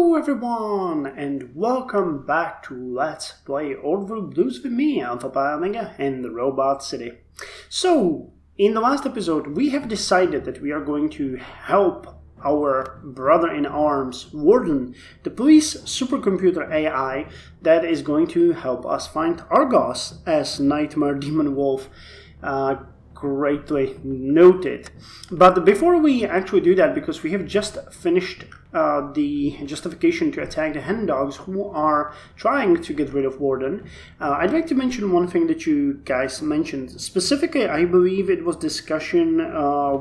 Hello everyone, and welcome back to Let's Play Orville Blues with me, Alpha Omega, and the Robot City. So, in the last episode, we have decided that we are going to help our brother-in-arms, Warden, the police supercomputer AI that is going to help us find ARGOS, as Nightmare Demon Wolf greatly noted. But before we actually do that, because we have just finished the justification to attack the hen dogs who are trying to get rid of Warden, I'd like to mention one thing that you guys mentioned. Specifically, I believe it was discussion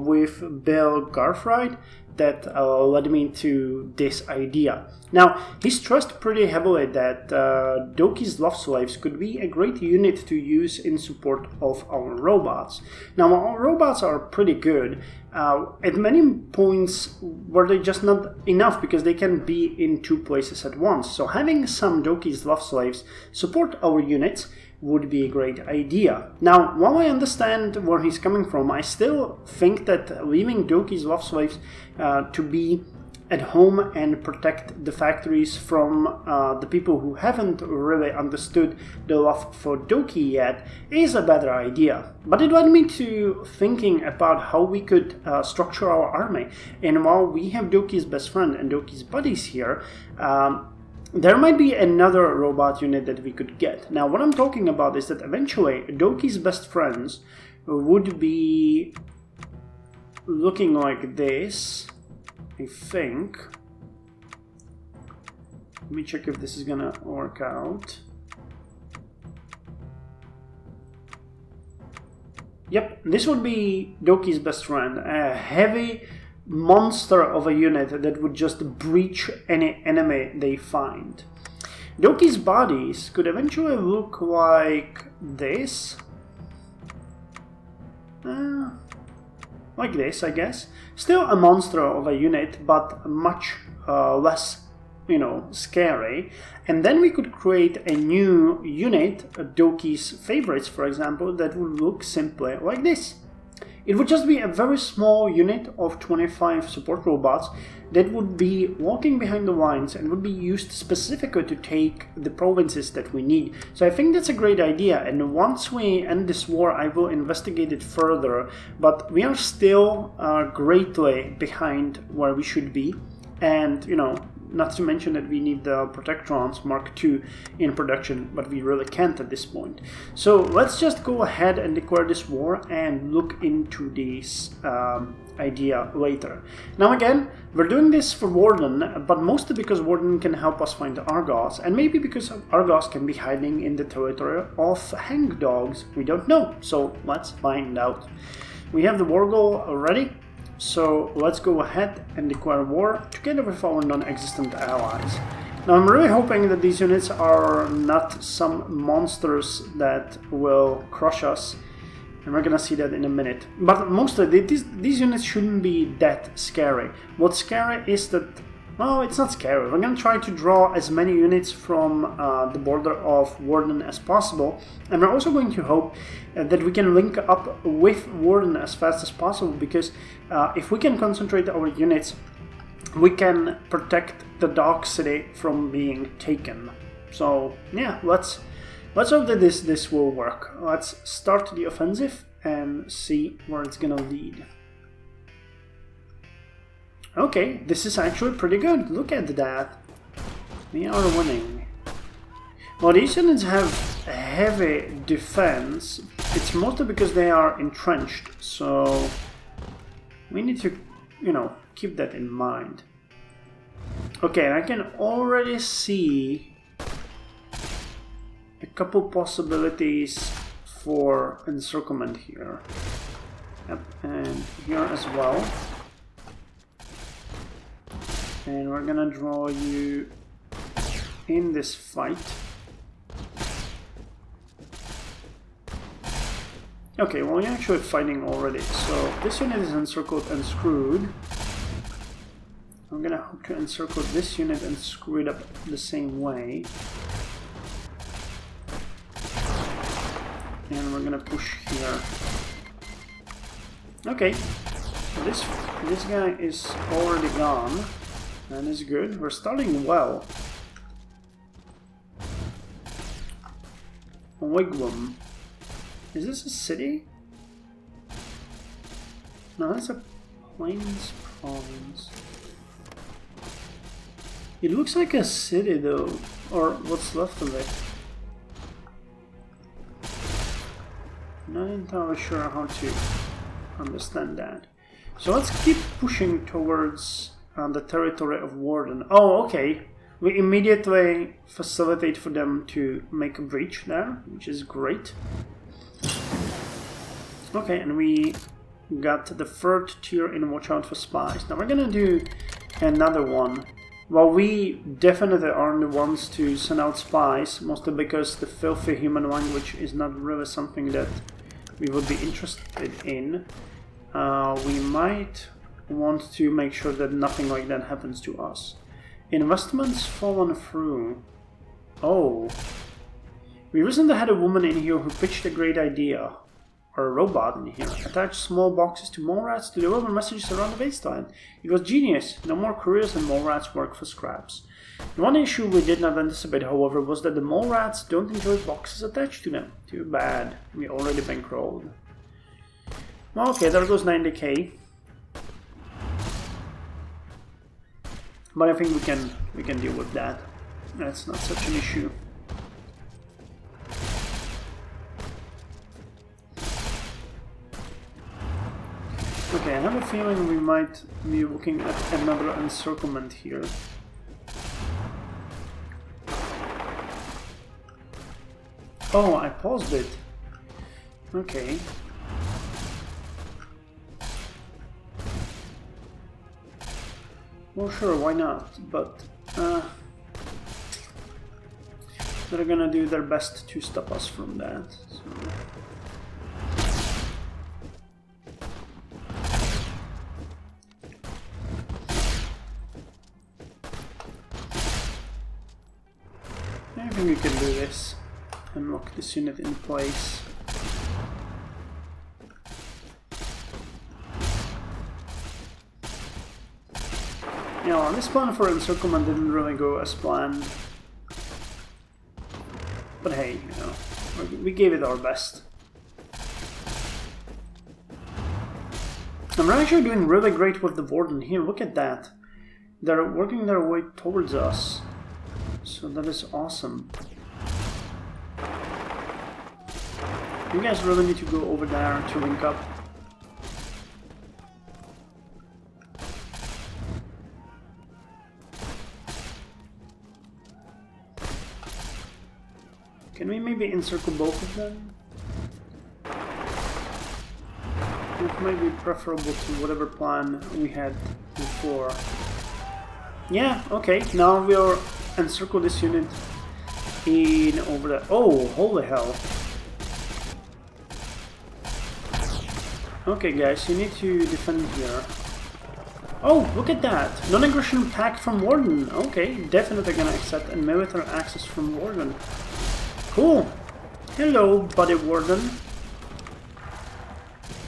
with Bill Garfried that led me to this idea. Now, he stressed pretty heavily that Doki's Love Slaves could be a great unit to use in support of our robots. Now, our robots are pretty good. At many points were they just not enough because they can be in two places at once. So having some Doki's Love Slaves support our units would be a great idea. Now, while I understand where he's coming from, I still think that leaving Doki's Love Slaves to be at home and protect the factories from the people who haven't really understood the love for Doki yet is a better idea. But it led me to thinking about how we could structure our army. And while we have Doki's best friend and Doki's buddies here, there might be another robot unit that we could get. Now, what I'm talking about is that eventually Doki's best friends would be looking like this, I think. Let me check if this is gonna work out. Yep, this would be Doki's best friend, a heavy monster of a unit that would just breach any enemy they find. Doki's bodies could eventually look like this. Like this, I guess. Still a monster of a unit, but much less, scary. And then we could create a new unit, Doki's favorites, for example, that would look simply like this. It would just be a very small unit of 25 support robots that would be walking behind the lines and would be used specifically to take the provinces that we need. So I think that's a great idea, and once we end this war I will investigate it further, but we are still greatly behind where we should be, and not to mention that we need the Protectrons Mark II in production, but we really can't at this point. So let's just go ahead and declare this war and look into this idea later. Now again, we're doing this for Warden, but mostly because Warden can help us find ARGOS, and maybe because ARGOS can be hiding in the territory of hangdogs. We don't know, so let's find out. We have the war goal ready. So let's go ahead and declare war together with our non-existent allies. Now I'm really hoping that these units are not some monsters that will crush us, and we're gonna see that in a minute. But mostly these units shouldn't be that scary. What's scary is that, well, it's not scary. We're gonna try to draw as many units from the border of Warden as possible, and we're also going to hope that we can link up with Warden as fast as possible, because if we can concentrate our units, we can protect the Dog City from being taken. So yeah, let's hope that this will work. Let's start the offensive and see where it's gonna lead. Okay, this is actually pretty good. Look at that. We are winning. Well, these units have a heavy defense. It's mostly because they are entrenched, so we need to, keep that in mind. Okay, I can already see a couple possibilities for encirclement here. Yep, and here as well. And we're gonna draw you in this fight. Okay, well, you're actually fighting already. So this unit is encircled and screwed. I'm gonna hope to encircle this unit and screw it up the same way. And we're gonna push here. Okay, so this guy is already gone. And That is good. We're starting well. Wigwam. Is this a city? No, that's a plains province. It looks like a city though, or what's left of it. Not entirely sure how to understand that. So let's keep pushing towards the territory of Warden. Oh, okay. We immediately facilitate for them to make a breach there, which is great. Okay, and we got the third tier in Watch Out for Spies. Now we're gonna do another one. Well, we definitely aren't the ones to send out spies, mostly because the filthy human language is not really something that we would be interested in. We might want to make sure that nothing like that happens to us. Investments fallen through. Oh. We recently had a woman in here who pitched a great idea. Or a robot in here. Attach small boxes to mole rats to deliver messages around the wasteland. It was genius. No more couriers and mole rats work for scraps. One issue we did not anticipate, however, was that the mole rats don't enjoy boxes attached to them. Too bad. We already bankrolled. Well, okay, there goes 90k. But I think we can deal with that. That's not such an issue. Okay, I have a feeling we might be looking at another encirclement here. Oh, I paused it. Okay. Well, sure, why not? But they're gonna do their best to stop us from that. So. I think we can do this and lock this unit in place. Yeah, this plan for encirclement didn't really go as planned. But hey, you know, we gave it our best. And we're actually doing really great with the Warden here, look at that. They're working their way towards us. So that is awesome. You guys really need to go over there to link up. Can we maybe encircle both of them? It might be preferable to whatever plan we had before. Yeah, okay, now we'll encircle this unit in over there. Oh, holy hell. Okay guys, you need to defend here. Oh, look at that! Non-aggression pact from Warden. Okay, definitely gonna accept and military access from Warden. Cool! Hello, buddy Warden.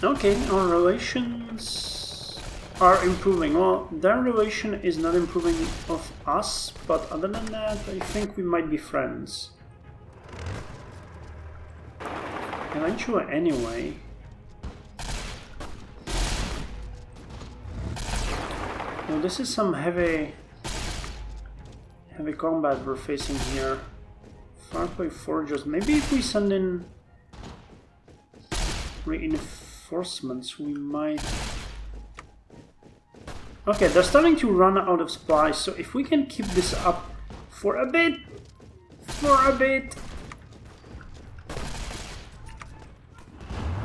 Okay, our relations are improving. Well, their relation is not improving of us, but other than that, I think we might be friends. Eventually, anyway. Well, this is some heavy combat we're facing here. Farplay Forgers. Maybe if we send in reinforcements, we might... Okay, they're starting to run out of supplies, so if we can keep this up for a bit...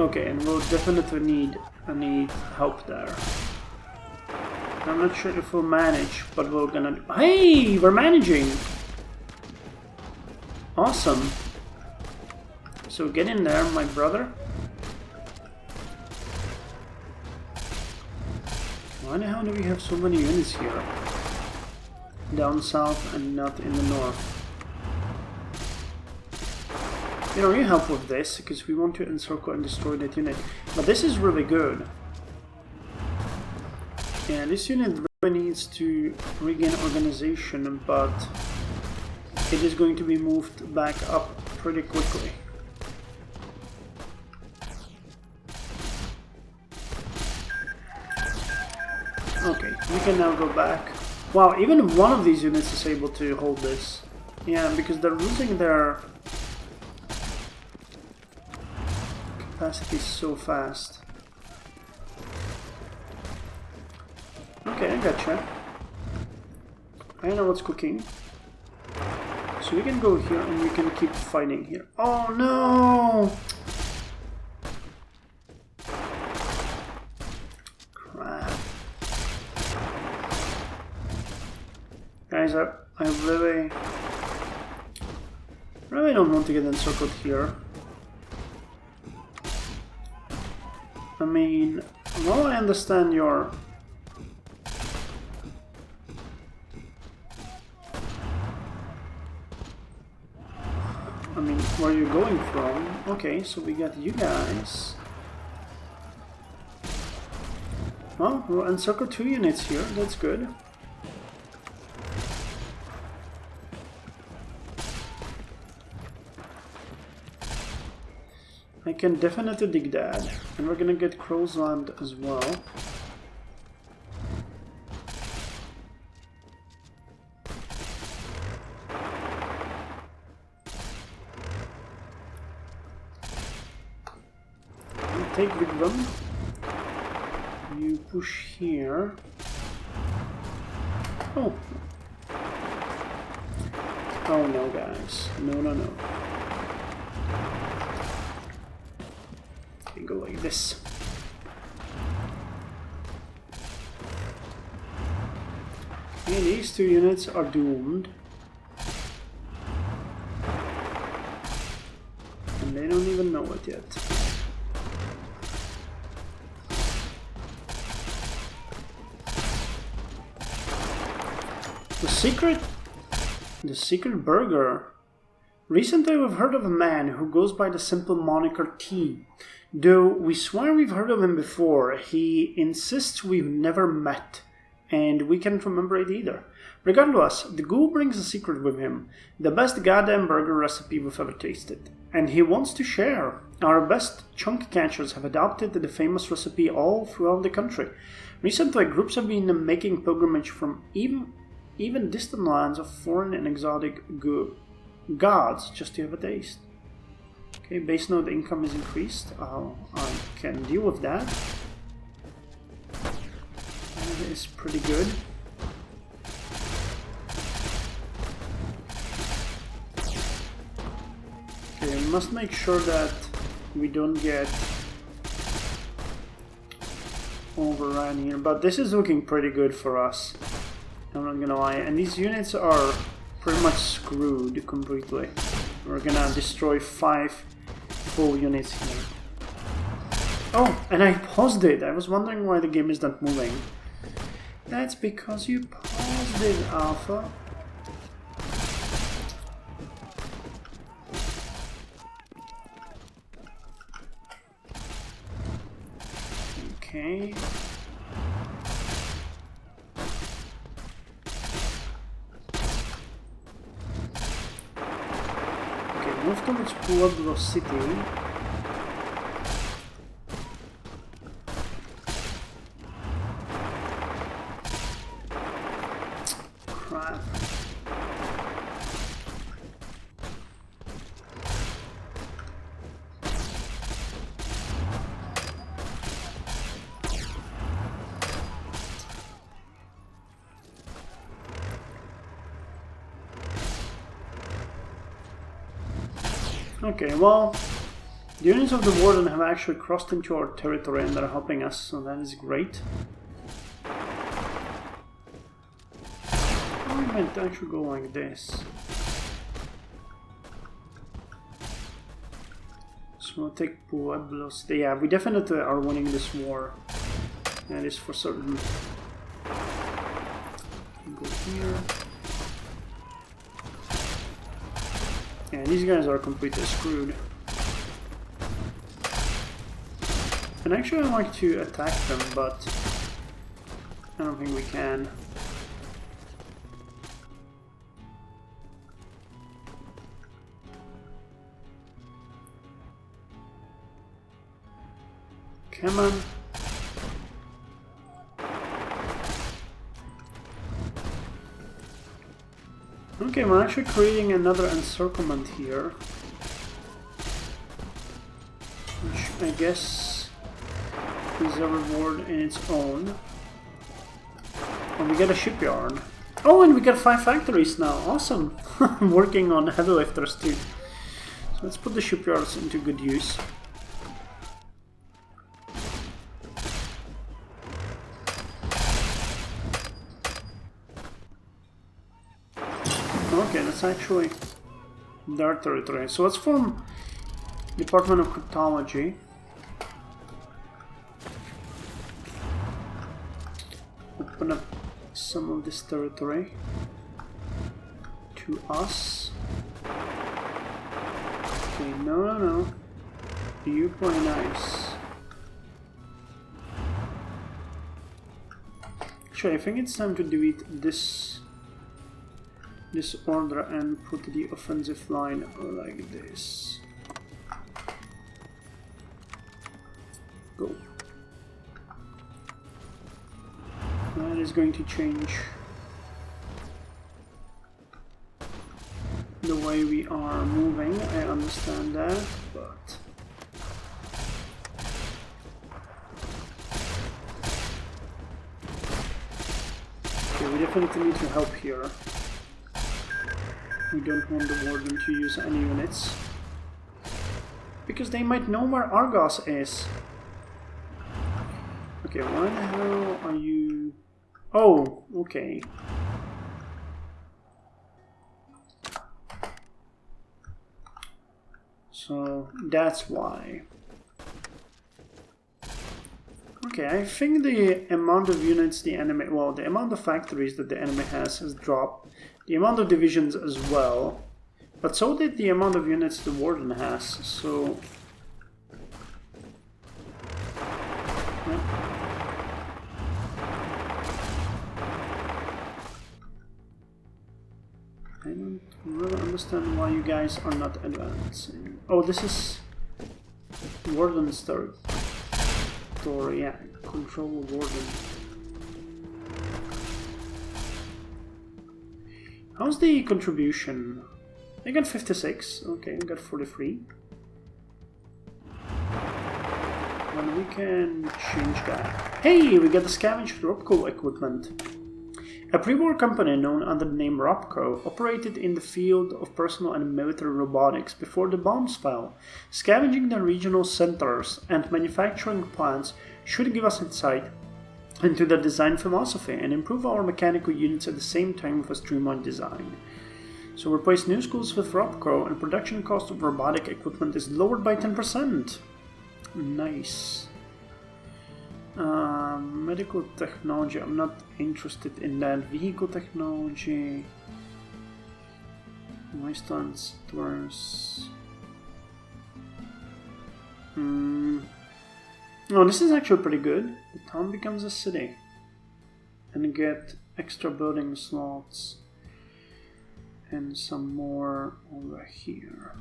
Okay, and we'll definitely need help there. I'm not sure if we'll manage, but we're gonna... Hey! We're managing! Awesome. So get in there, my brother. Why the hell do we have so many units here? Down south and not in the north. You know, you help with this, because we want to encircle and destroy that unit. But this is really good. Yeah, this unit needs to regain organization, but it is going to be moved back up pretty quickly. Okay, we can now go back. Wow, even one of these units is able to hold this. Yeah, because they're losing their capacity so fast. Okay, I gotcha. I know what's cooking. So we can go here and we can keep fighting here. Oh no! Crap. Guys, I really don't want to get encircled here. I mean, while I understand your... I mean, where you're going from. Okay, so we got you guys. Well, we'll encircle 2 units here, that's good. I can definitely dig that. And we're gonna get Crow's Land as well. Take Vigvam. You push here. Oh. Oh no, guys. No, no, no. Okay, go like this. Okay, these 2 units are doomed. And they don't even know it yet. The secret burger. Recently we've heard of a man who goes by the simple moniker T. Though we swear we've heard of him before, he insists we've never met, and we can't remember it either. Regardless, the ghoul brings a secret with him, the best goddamn burger recipe we've ever tasted, and he wants to share. Our best chunk catchers have adopted the famous recipe all throughout the country. Recently, groups have been making pilgrimage from even distant lands of foreign and exotic gods just to have a taste. Okay, base node income is increased. I can deal with that. That is pretty good. Okay, we must make sure that we don't get overrun here, but this is looking pretty good for us. I'm not gonna lie, and these units are pretty much screwed completely. We're gonna destroy 5 full units here. Oh, and I paused it. I was wondering why the game is not moving. That's because you paused it, Alpha. Okay. Move towards Pueblo City. Crap. Okay, well, the units of the Warden have actually crossed into our territory and they're helping us, so that is great. I meant to actually go like this. So we'll take Pueblo City. Yeah, we definitely are winning this war. That is for certain. Go here. Yeah, these guys are completely screwed. And actually I like to attack them, but I don't think we can. Come on. Okay, we're actually creating another encirclement here. Which I guess is a reward in its own. And we get a shipyard. Oh, and we get 5 factories now. Awesome. I'm working on heavy lifters too. So let's put the shipyards into good use. Okay, that's actually their territory. So let's form Department of Cryptology. Open up some of this territory to us. Okay, no. You play nice. Actually, I think it's time to delete this order and put the offensive line like this. Go. That is going to change the way we are moving. I understand that, but okay, we definitely need to help here. We don't want the Warden to use any units because they might know where ARGOS is. Okay, why the hell are you... Oh, okay. So that's why. Okay, I think the amount of units the enemy... Well, the amount of factories that the enemy has dropped. The amount of divisions as well. But so did the amount of units the Warden has, so... I don't really understand why you guys are not advancing. Oh, this is Warden's territory. Yeah, control Warden. How's the contribution? I got 56. Okay, I got 43. And we can change that. Hey, we got the Scavenger Robco equipment. A pre-war company known under the name Robco operated in the field of personal and military robotics before the bombs fell. Scavenging the regional centers and manufacturing plants should give us insight into their design philosophy and improve our mechanical units at the same time with a streamlined design. So replace new schools with Robco and production cost of robotic equipment is lowered by 10%. Nice. Medical technology, I'm not interested in that. Vehicle technology. Wasteland stores. Oh, this is actually pretty good. The town becomes a city. And get extra building slots. And some more over here.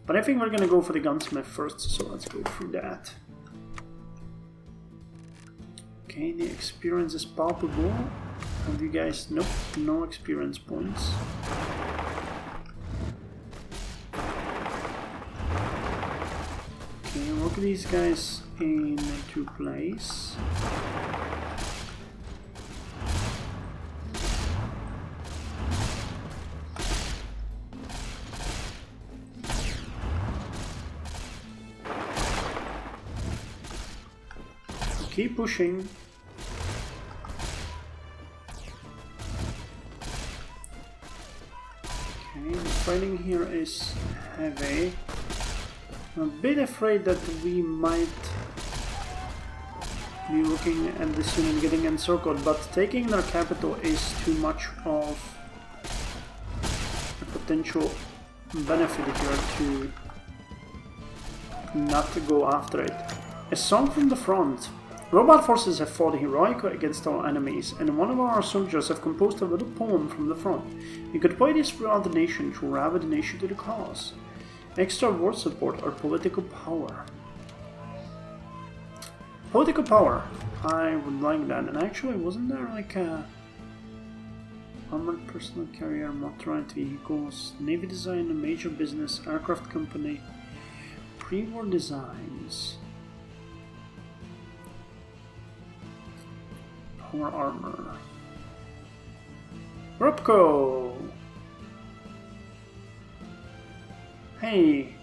But I think we're gonna go for the gunsmith first, so let's go through that. Okay, the experience is palpable. And you guys, nope, no experience points. Okay, look at these guys into place. Keep pushing. Okay, the fighting here is heavy. I'm a bit afraid that we might be looking at this unit getting encircled, but taking their capital is too much of a potential benefit here to not go after it. A song from the front. Robot forces have fought heroically against our enemies, and one of our soldiers have composed a little poem from the front. We could play this throughout the nation to rally the nation to the cause. Extra word support or political power. Political power. I would like that. And actually, wasn't there like a armored personal carrier, motorized vehicles, navy design, a major business, aircraft company, pre-war designs, power armor, Robco. Hey,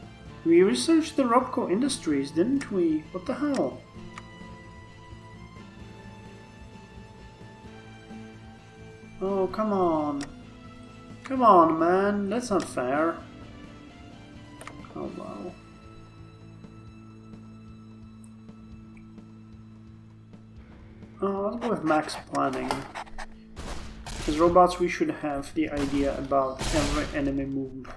we researched the Robco Industries, didn't we? What the hell? Oh, come on. Come on, man. That's not fair. Oh, wow. Let's go with max planning. As robots, we should have the idea about every enemy move.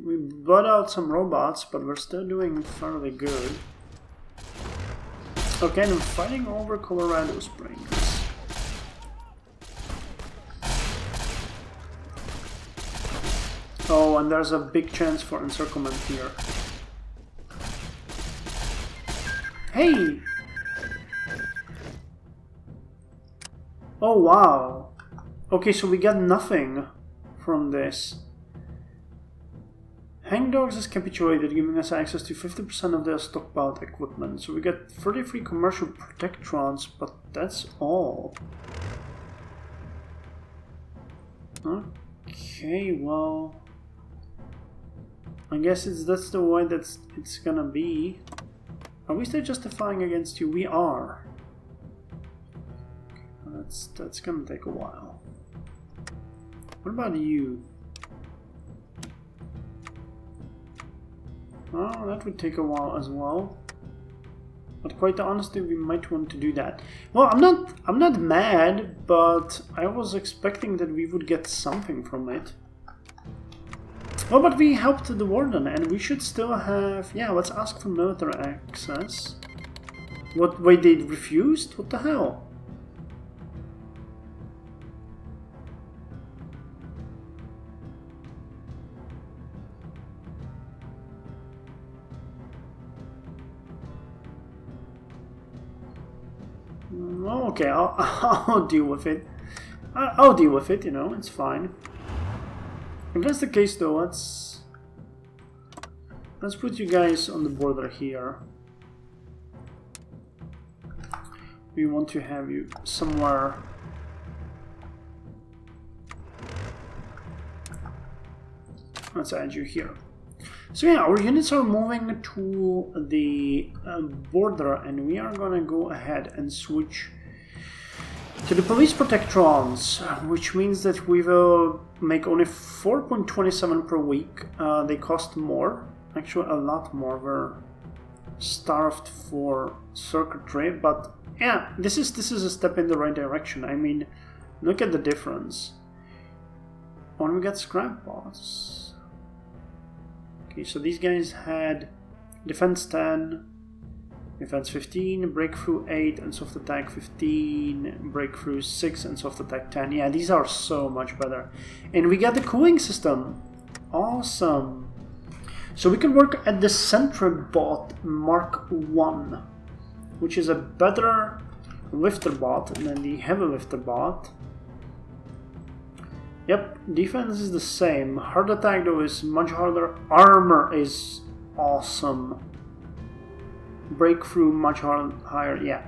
We bought out some robots, but we're still doing fairly good. Okay, and I'm fighting over Colorado Springs. Oh, and there's a big chance for encirclement here. Hey! Oh, wow. Okay, so we got nothing from this. Hangdogs has capitulated, giving us access to 50% of their stockpiled equipment. So we get 33 commercial protectrons, but that's all. Okay, well, I guess that's the way it's gonna be. Are we still justifying against you? We are. That's gonna take a while. What about you? Oh, that would take a while as well. But quite honestly, we might want to do that. Well, I'm not mad, but I was expecting that we would get something from it. Well, but we helped the Warden, and we should still have... Yeah, let's ask for military access. What? Wait, they refused? What the hell? Okay, I'll deal with it. I'll deal with it, you know, it's fine. If that's the case though, let's put you guys on the border here. We want to have you somewhere. Let's add you here. So yeah, our units are moving to the border, and we are gonna go ahead and switch to the police protectrons, which means that we will make only 4.27 per week. They cost more, actually a lot more. We're starved for circuitry, but yeah, this is a step in the right direction. I mean, look at the difference. When we get scrap bots. Okay, so these guys had defense 10. Defense 15, breakthrough 8, and soft attack 15, breakthrough 6, and soft attack 10. Yeah, these are so much better. And we got the cooling system. Awesome. So we can work at the Sentry bot Mark 1, which is a better lifter bot than the heavy lifter bot. Yep, defense is the same. Hard attack though is much harder. Armor is awesome. Breakthrough much higher, yeah.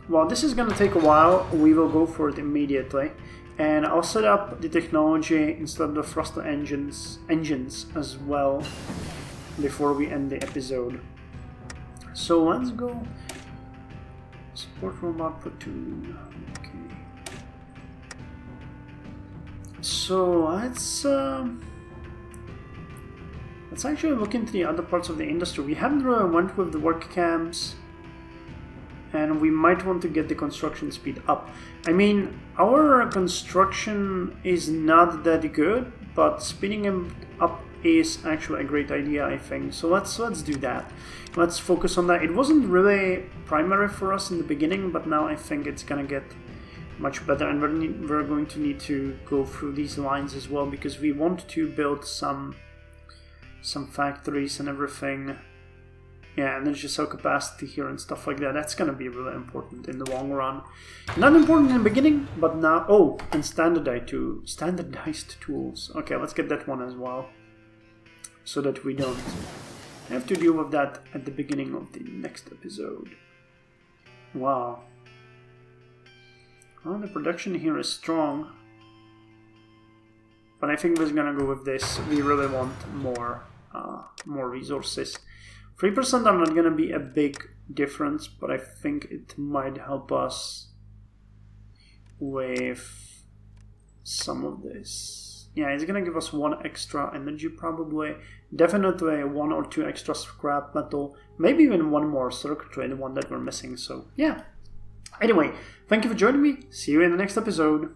Well, this is gonna take a while. We will go for it immediately, and I'll set up the technology instead of the thruster engines as well before we end the episode. So let's go support robot platoon. Okay. So let's actually look into the other parts of the industry. We haven't really went with the work camps, and we might want to get the construction speed up. I mean, our construction is not that good, but speeding them up is actually a great idea, I think. So let's do that. Let's focus on that. It wasn't really primary for us in the beginning, but now I think it's gonna get much better, and we're going to need to go through these lines as well, because we want to build some factories and everything. Yeah, energy cell capacity here and stuff like that. That's gonna be really important in the long run. Not important in the beginning, but now. Oh, and standardized tools. Okay, let's get that one as well, so that we don't have to deal with that at the beginning of the next episode. Wow. Well, the production here is strong, but I think we're gonna go with this. We really want more resources. 3% are not gonna be a big difference, but I think it might help us with some of this. Yeah, it's gonna give us 1 extra energy probably. Definitely 1 or 2 extra scrap metal. Maybe even 1 more circuitry, the one that we're missing. So yeah. Anyway, thank you for joining me. See you in the next episode.